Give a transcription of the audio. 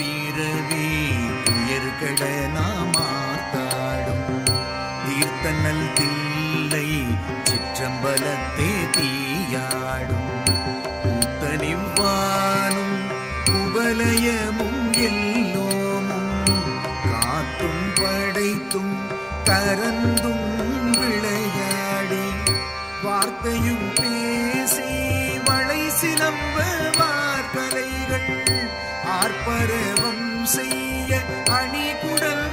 பிறவி துயர்கட நாமார்த்தாடும் தீர்த்தனல் தில்லை சிற்றம்பலத்தே தீயாடும் கூத்தனிவ்வானும் குவலயமும் எல்லோமும் காத்தும் படைத்தும் கரந்தும் விளையாடி வார்த்தையும் பேசி வளை சிலம்ப வார்கலைகள் ஆர்ப்பரவம் செய்ய அணிகுடல்